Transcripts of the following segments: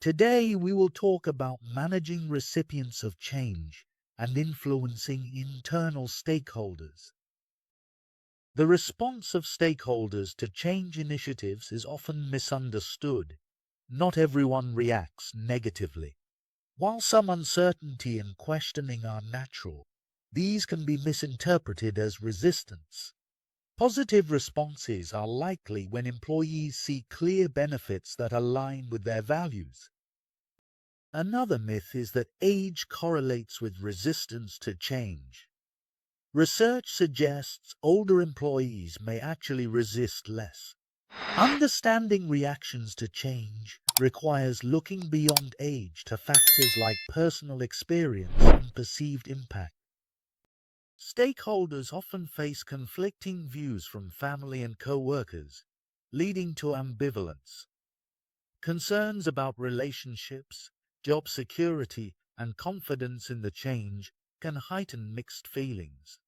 Today we will talk about managing recipients of change and influencing internal stakeholders. The response of stakeholders to change initiatives is often misunderstood. Not everyone reacts negatively. While some uncertainty and questioning are natural, these can be misinterpreted as resistance. Positive responses are likely when employees see clear benefits that align with their values. Another myth is that age correlates with resistance to change. Research suggests older employees may actually resist less. Understanding reactions to change requires looking beyond age to factors like personal experience and perceived impact. Stakeholders often face conflicting views from family and co-workers, leading to ambivalence. Concerns about relationships, job security, and confidence in the change can heighten mixed feelings.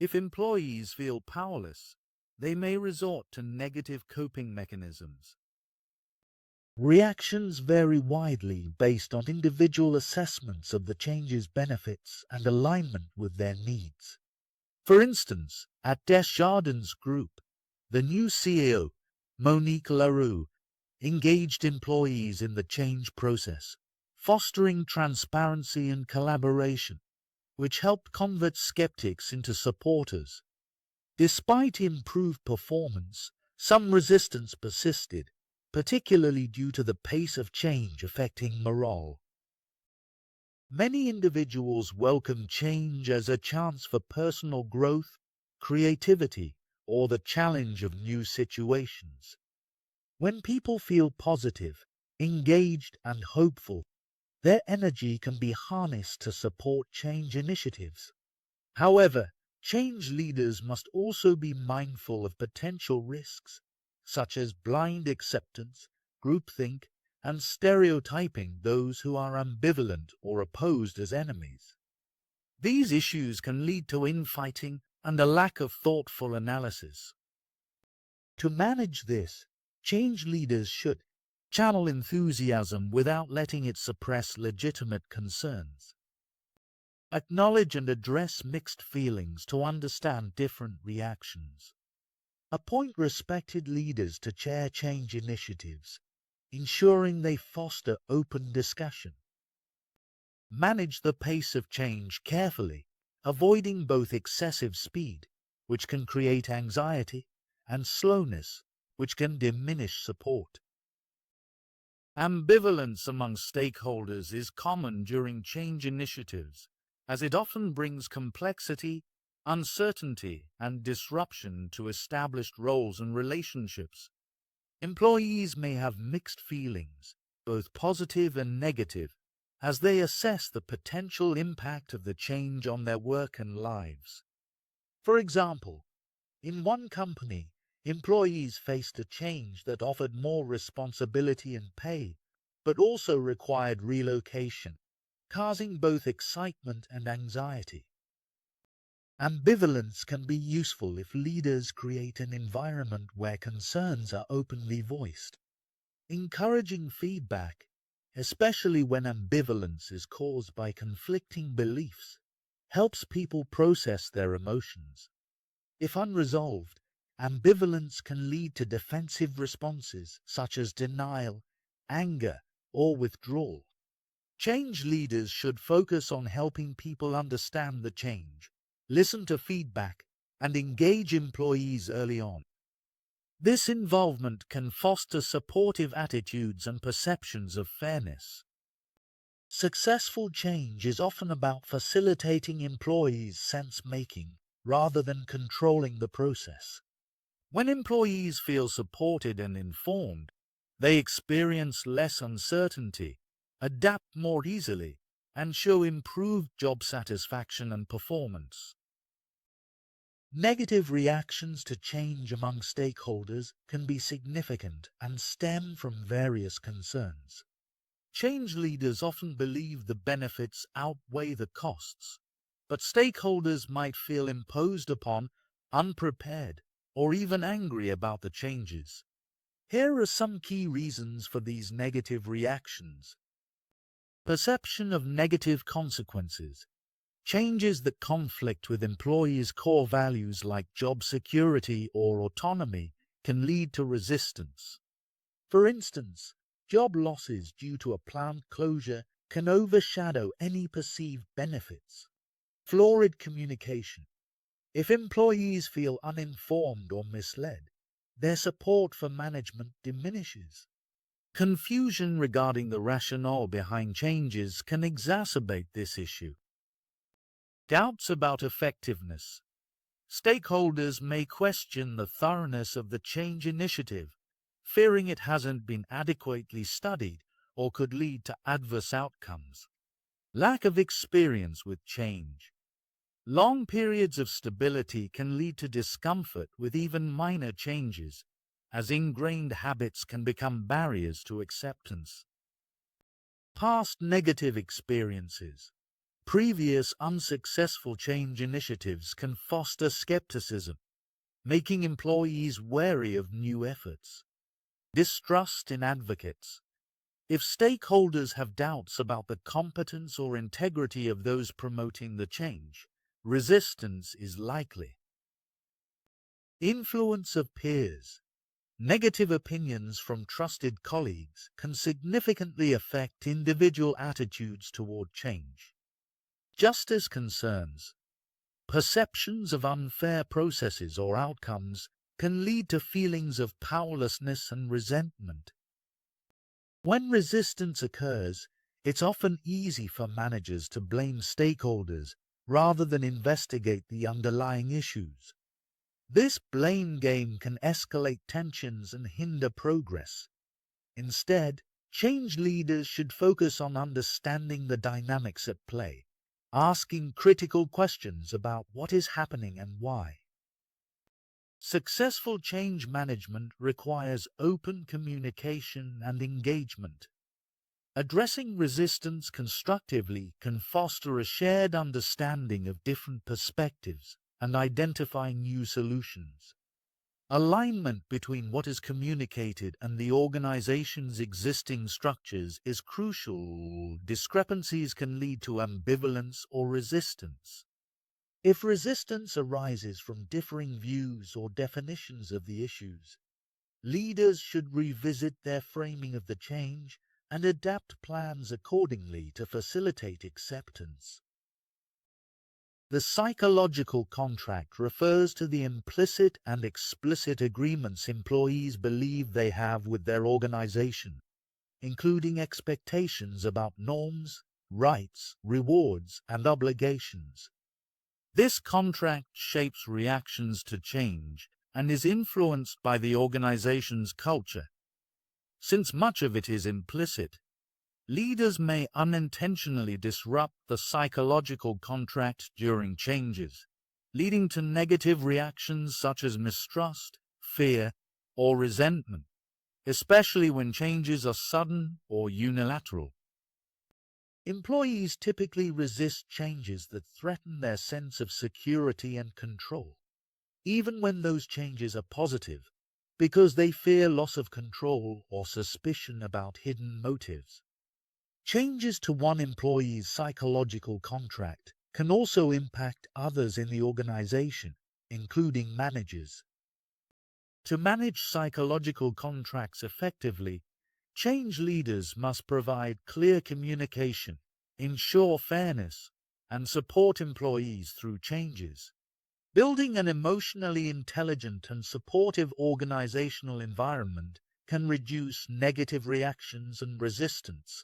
If employees feel powerless, they may resort to negative coping mechanisms. Reactions vary widely based on individual assessments of the change's benefits and alignment with their needs. For instance, at Desjardins Group, the new CEO, Monique Leroux, engaged employees in the change process, fostering transparency and collaboration, which helped convert skeptics into supporters. Despite improved performance, some resistance persisted, particularly due to the pace of change affecting morale. Many individuals welcome change as a chance for personal growth, creativity, or the challenge of new situations. When people feel positive, engaged, and hopeful, their energy can be harnessed to support change initiatives. However, change leaders must also be mindful of potential risks, such as blind acceptance, groupthink, and stereotyping those who are ambivalent or opposed as enemies. These issues can lead to infighting and a lack of thoughtful analysis. To manage this, change leaders should channel enthusiasm without letting it suppress legitimate concerns. Acknowledge and address mixed feelings to understand different reactions. Appoint respected leaders to chair change initiatives, ensuring they foster open discussion. Manage the pace of change carefully, avoiding both excessive speed, which can create anxiety, and slowness, which can diminish support. Ambivalence among stakeholders is common during change initiatives, as it often brings complexity, uncertainty, and disruption to established roles and relationships. Employees may have mixed feelings, both positive and negative, as they assess the potential impact of the change on their work and lives. For example, in one company, employees faced a change that offered more responsibility and pay, but also required relocation, causing both excitement and anxiety. Ambivalence can be useful if leaders create an environment where concerns are openly voiced. Encouraging feedback, especially when ambivalence is caused by conflicting beliefs, helps people process their emotions. If unresolved, ambivalence can lead to defensive responses such as denial, anger, or withdrawal. Change leaders should focus on helping people understand the change, listen to feedback, and engage employees early on. This involvement can foster supportive attitudes and perceptions of fairness. Successful change is often about facilitating employees' sense-making rather than controlling the process. When employees feel supported and informed, they experience less uncertainty, adapt more easily, and show improved job satisfaction and performance. Negative reactions to change among stakeholders can be significant and stem from various concerns. Change leaders often believe the benefits outweigh the costs, but stakeholders might feel imposed upon, unprepared, or even angry about the changes. Here are some key reasons for these negative reactions. Perception of negative consequences. Changes that conflict with employees' core values like job security or autonomy can lead to resistance. For instance, job losses due to a plant closure can overshadow any perceived benefits. Flawed communication. If employees feel uninformed or misled, their support for management diminishes. Confusion regarding the rationale behind changes can exacerbate this issue. Doubts about effectiveness. Stakeholders may question the thoroughness of the change initiative, fearing it hasn't been adequately studied or could lead to adverse outcomes. Lack of experience with change. Long periods of stability can lead to discomfort with even minor changes, as ingrained habits can become barriers to acceptance. Past negative experiences. Previous unsuccessful change initiatives can foster skepticism, making employees wary of new efforts. Distrust in advocates. If stakeholders have doubts about the competence or integrity of those promoting the change, resistance is likely. Influence of peers. Negative opinions from trusted colleagues can significantly affect individual attitudes toward change. Justice concerns. Perceptions of unfair processes or outcomes can lead to feelings of powerlessness and resentment. When resistance occurs, it's often easy for managers to blame stakeholders rather than investigate the underlying issues. This blame game can escalate tensions and hinder progress. Instead, change leaders should focus on understanding the dynamics at play, asking critical questions about what is happening and why. Successful change management requires open communication and engagement. Addressing resistance constructively can foster a shared understanding of different perspectives and identifying new solutions. Alignment between what is communicated and the organization's existing structures is crucial. Discrepancies can lead to ambivalence or resistance. If resistance arises from differing views or definitions of the issues, leaders should revisit their framing of the change and adapt plans accordingly to facilitate acceptance. The psychological contract refers to the implicit and explicit agreements employees believe they have with their organization, including expectations about norms, rights, rewards, and obligations. This contract shapes reactions to change and is influenced by the organization's culture. Since much of it is implicit, leaders may unintentionally disrupt the psychological contract during changes, leading to negative reactions such as mistrust, fear, or resentment, especially when changes are sudden or unilateral. Employees typically resist changes that threaten their sense of security and control, even when those changes are positive, because they fear loss of control or suspicion about hidden motives. Changes to one employee's psychological contract can also impact others in the organization, including managers. To manage psychological contracts effectively, change leaders must provide clear communication, ensure fairness, and support employees through changes. Building an emotionally intelligent and supportive organizational environment can reduce negative reactions and resistance.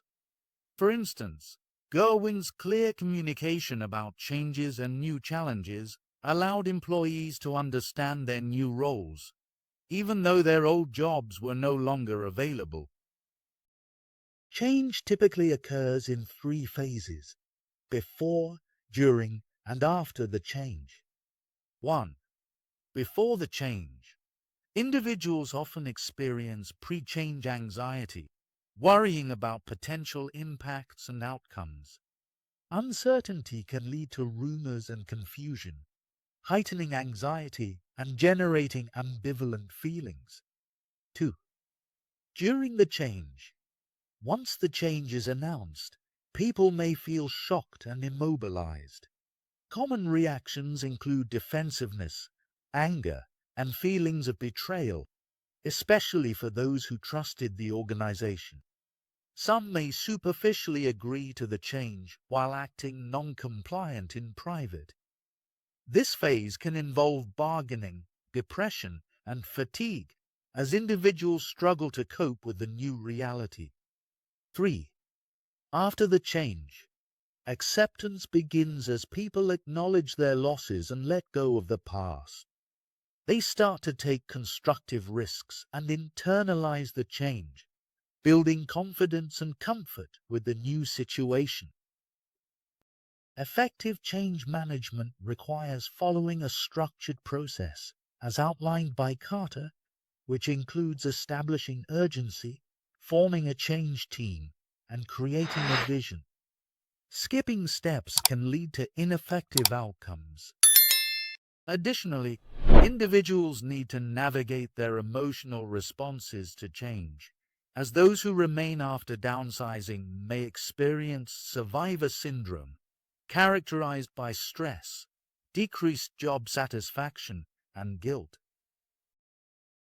For instance, Gerwin's clear communication about changes and new challenges allowed employees to understand their new roles, even though their old jobs were no longer available. Change typically occurs in 3 phases: before, during, and after the change. 1. Before the change. Individuals often experience pre-change anxiety, worrying about potential impacts and outcomes. Uncertainty can lead to rumors and confusion, heightening anxiety and generating ambivalent feelings. 2. During the change, once the change is announced, people may feel shocked and immobilized. Common reactions include defensiveness, anger, and feelings of betrayal, especially for those who trusted the organization. Some may superficially agree to the change while acting non-compliant in private. This phase can involve bargaining, depression, and fatigue as individuals struggle to cope with the new reality. 3. After the change, acceptance begins as people acknowledge their losses and let go of the past. They start to take constructive risks and internalize the change, building confidence and comfort with the new situation. Effective change management requires following a structured process, as outlined by Carter, which includes establishing urgency, forming a change team, and creating a vision. Skipping steps can lead to ineffective outcomes. Additionally, individuals need to navigate their emotional responses to change, as those who remain after downsizing may experience survivor syndrome, characterized by stress, decreased job satisfaction, and guilt.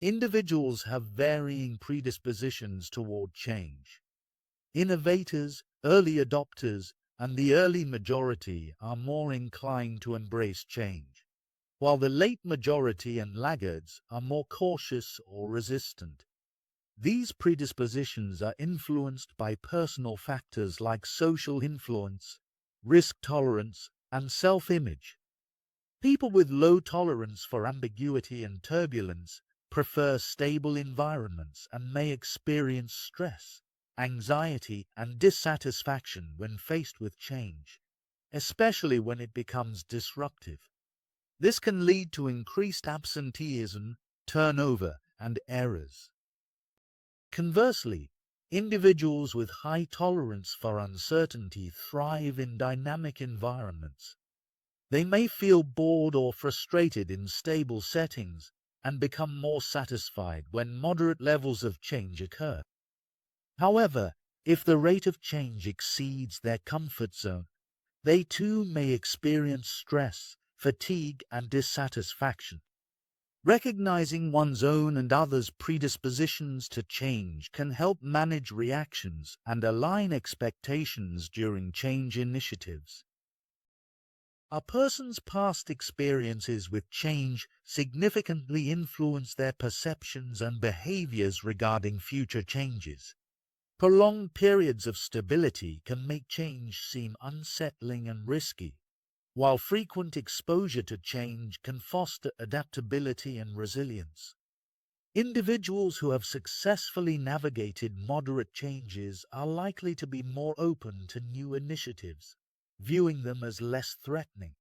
Individuals have varying predispositions toward change. Innovators, early adopters, and the early majority are more inclined to embrace change, while the late majority and laggards are more cautious or resistant. These predispositions are influenced by personal factors like social influence, risk tolerance, and self-image. People with low tolerance for ambiguity and turbulence prefer stable environments and may experience stress, anxiety, and dissatisfaction when faced with change, especially when it becomes disruptive. This can lead to increased absenteeism, turnover, and errors. Conversely, individuals with high tolerance for uncertainty thrive in dynamic environments. They may feel bored or frustrated in stable settings and become more satisfied when moderate levels of change occur. However, if the rate of change exceeds their comfort zone, they too may experience stress, fatigue, and dissatisfaction. Recognizing one's own and others' predispositions to change can help manage reactions and align expectations during change initiatives. A person's past experiences with change significantly influence their perceptions and behaviors regarding future changes. Prolonged periods of stability can make change seem unsettling and risky, while frequent exposure to change can foster adaptability and resilience. Individuals who have successfully navigated moderate changes are likely to be more open to new initiatives, viewing them as less threatening.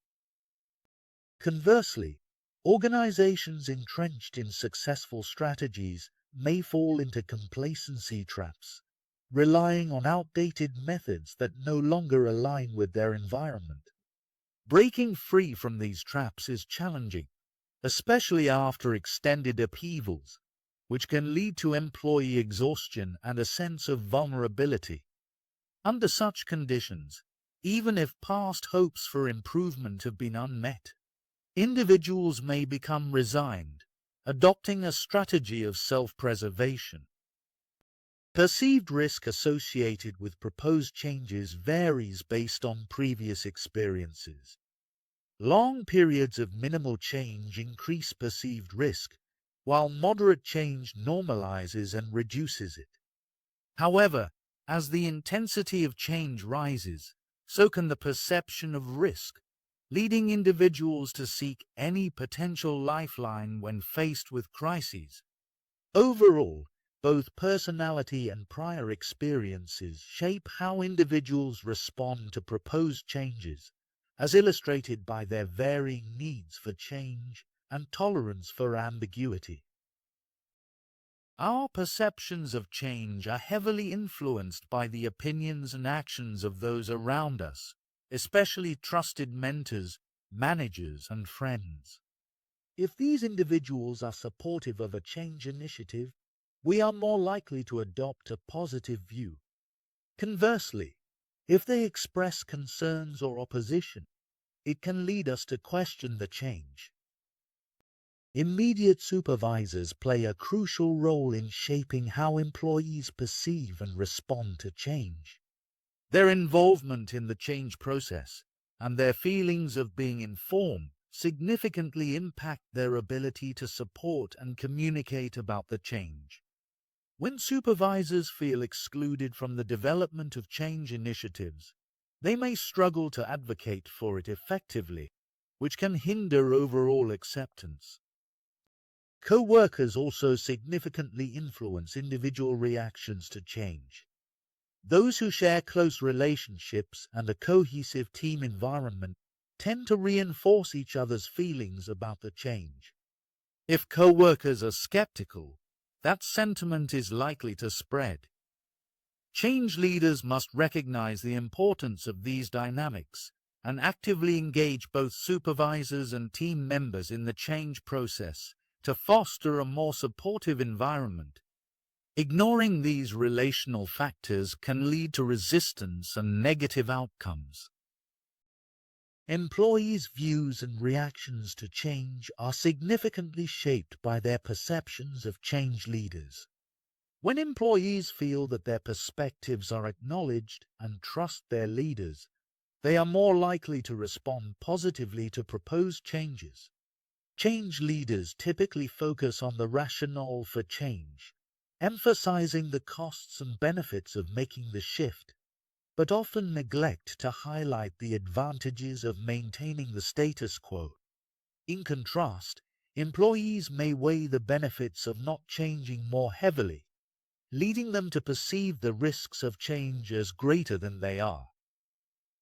Conversely, organizations entrenched in successful strategies may fall into complacency traps, relying on outdated methods that no longer align with their environment. Breaking free from these traps is challenging, especially after extended upheavals, which can lead to employee exhaustion and a sense of vulnerability. Under such conditions, even if past hopes for improvement have been unmet, individuals may become resigned, adopting a strategy of self-preservation. Perceived risk associated with proposed changes varies based on previous experiences. Long periods of minimal change increase perceived risk, while moderate change normalizes and reduces it. However, as the intensity of change rises, so can the perception of risk, leading individuals to seek any potential lifeline when faced with crises. Overall, both personality and prior experiences shape how individuals respond to proposed changes, as illustrated by their varying needs for change and tolerance for ambiguity. Our perceptions of change are heavily influenced by the opinions and actions of those around us, especially trusted mentors, managers, and friends. If these individuals are supportive of a change initiative, we are more likely to adopt a positive view. Conversely, if they express concerns or opposition, it can lead us to question the change. Immediate supervisors play a crucial role in shaping how employees perceive and respond to change. Their involvement in the change process and their feelings of being informed significantly impact their ability to support and communicate about the change. When supervisors feel excluded from the development of change initiatives, they may struggle to advocate for it effectively, which can hinder overall acceptance. Co-workers also significantly influence individual reactions to change. Those who share close relationships and a cohesive team environment tend to reinforce each other's feelings about the change. If co-workers are skeptical, that sentiment is likely to spread. Change leaders must recognize the importance of these dynamics and actively engage both supervisors and team members in the change process to foster a more supportive environment. Ignoring these relational factors can lead to resistance and negative outcomes. Employees' views and reactions to change are significantly shaped by their perceptions of change leaders. When employees feel that their perspectives are acknowledged and trust their leaders, they are more likely to respond positively to proposed changes. Change leaders typically focus on the rationale for change, emphasizing the costs and benefits of making the shift, but often neglect to highlight the advantages of maintaining the status quo. In contrast, employees may weigh the benefits of not changing more heavily, leading them to perceive the risks of change as greater than they are.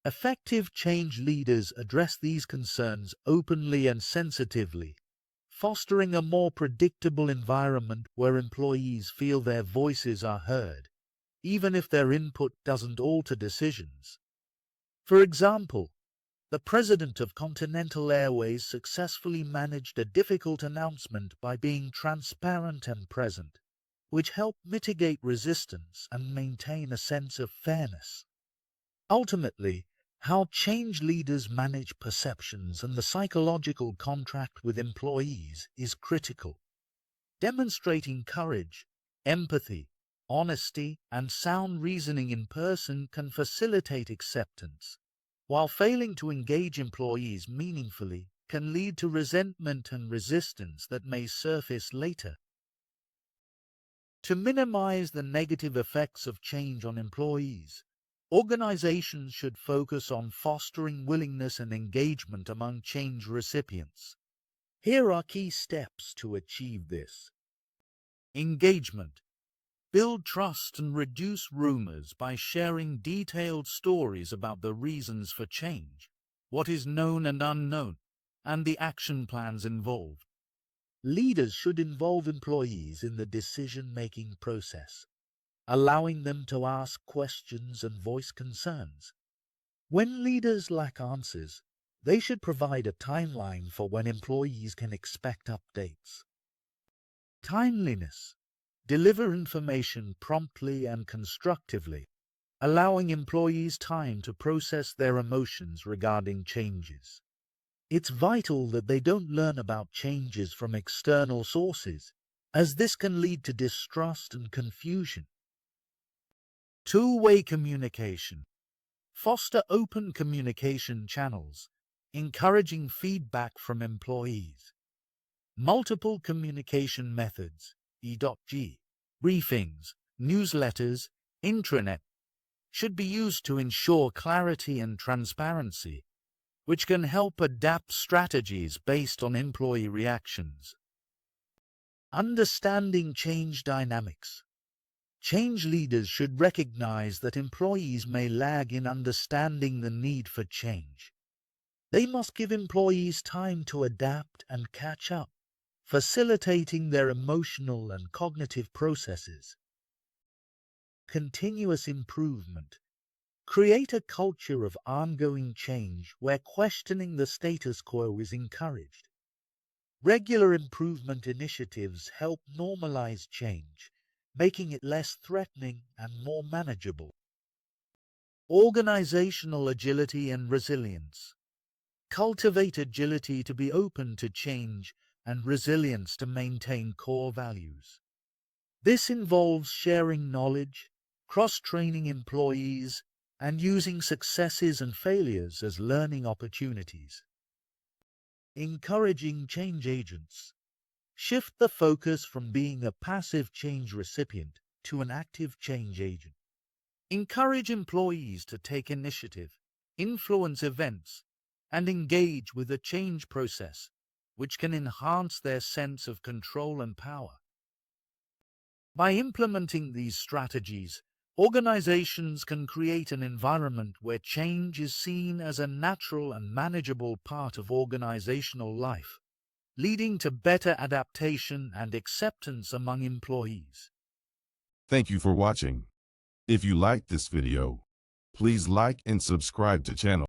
Effective change leaders address these concerns openly and sensitively, fostering a more predictable environment where employees feel their voices are heard, even if their input doesn't alter decisions. For example, the president of Continental Airways successfully managed a difficult announcement by being transparent and present, which helped mitigate resistance and maintain a sense of fairness. Ultimately, how change leaders manage perceptions and the psychological contract with employees is critical. Demonstrating courage, empathy, honesty, and sound reasoning in person can facilitate acceptance, while failing to engage employees meaningfully can lead to resentment and resistance that may surface later. To minimize the negative effects of change on employees, organizations should focus on fostering willingness and engagement among change recipients. Here are key steps to achieve this. Engagement. Build trust and reduce rumors by sharing detailed stories about the reasons for change, what is known and unknown, and the action plans involved. Leaders should involve employees in the decision-making process, allowing them to ask questions and voice concerns. When leaders lack answers, they should provide a timeline for when employees can expect updates. Timeliness. Deliver information promptly and constructively, allowing employees time to process their emotions regarding changes. It's vital that they don't learn about changes from external sources, as this can lead to distrust and confusion. Two-way communication. Foster open communication channels, encouraging feedback from employees. Multiple communication methods, e.g., briefings, newsletters, intranet, should be used to ensure clarity and transparency, which can help adapt strategies based on employee reactions. Understanding change dynamics. Change leaders should recognize that employees may lag in understanding the need for change. They must give employees time to adapt and catch up, facilitating their emotional and cognitive processes. Continuous improvement. Create a culture of ongoing change where questioning the status quo is encouraged. Regular improvement initiatives help normalize change making it less threatening and more manageable. Organizational agility and resilience. Cultivate agility to be open to change and resilience to maintain core values. This involves sharing knowledge, cross-training employees, and using successes and failures as learning opportunities. Encouraging change agents. Shift the focus from being a passive change recipient to an active change agent. Encourage employees to take initiative, influence events, and engage with the change process, which can enhance their sense of control and power. By implementing these strategies, organizations can create an environment where change is seen as a natural and manageable part of organizational life, leading to better adaptation and acceptance among employees. Thank you for watching. If you liked this video, please like and subscribe to channel.